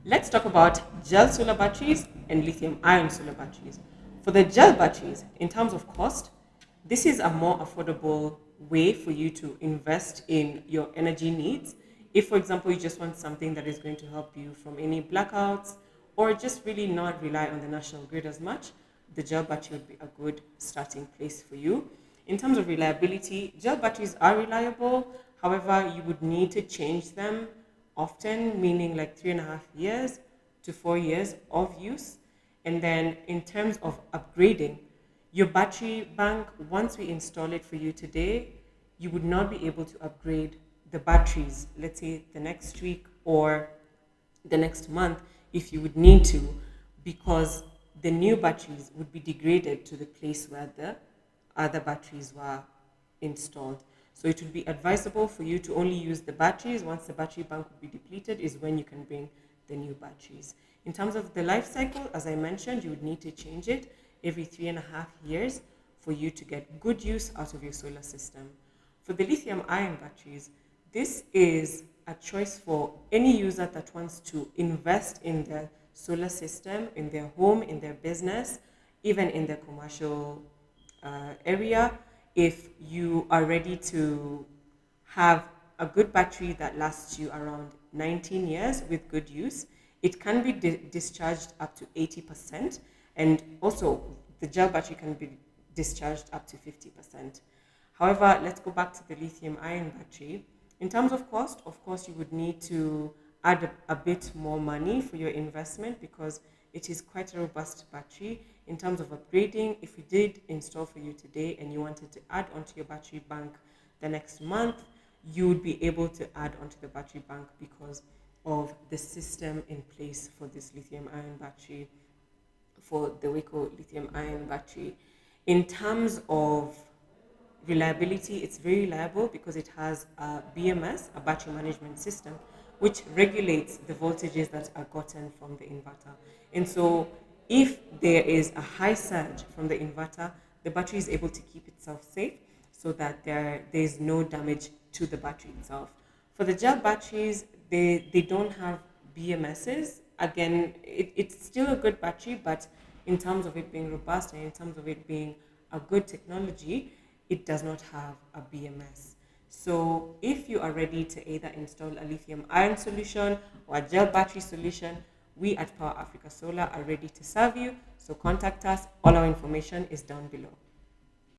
Let's talk about gel solar batteries and lithium ion solar batteries. For the gel batteries, in terms of cost, this is a more affordable way for you to invest in your energy needs. If, for example, you just want something that is going to help you from any blackouts or just really not rely on the national grid as much, the gel battery would be a good starting place for you. In terms of reliability, gel batteries are reliable. However, you would need to change them often, meaning like 3.5 years to 4 years of use. And then in terms of upgrading, your battery bank, once we install it for you today, you would not be able to upgrade the batteries, let's say the next week or the next month if you would need to, because the new batteries would be degraded to the place where the other batteries were installed. So it would be advisable for you to only use the batteries. Once the battery bank would be depleted is when you can bring the new batteries. In terms of the life cycle, as I mentioned, you would need to change it every 3.5 years for you to get good use out of your solar system. For the lithium ion batteries, this is a choice for any user that wants to invest in their solar system, in their home, in their business, even in their commercial area. If you are ready to have a good battery that lasts you around 19 years with good use, it can be discharged up to 80%, and also the gel battery can be discharged up to 50%. However, let's go back to the lithium ion battery. In terms of cost, of course, you would need to add a bit more money for your investment because it is quite a robust battery. In terms of upgrading, if we did install for you today and you wanted to add onto your battery bank the next month, you would be able to add onto the battery bank because of the system in place for this lithium ion battery, for the Waco lithium ion battery. In terms of reliability, it's very reliable because it has a BMS, a battery management system, which regulates the voltages that are gotten from the inverter. And so if there is a high surge from the inverter, the battery is able to keep itself safe so that there is no damage to the battery itself. For the gel batteries, they don't have BMSs. Again, it's still a good battery, but in terms of it being robust and in terms of it being a good technology, it does not have a BMS. So if you are ready to either install a lithium ion solution or a gel battery solution, we at Power Africa Solar are ready to serve you. So contact us. All our information is down below.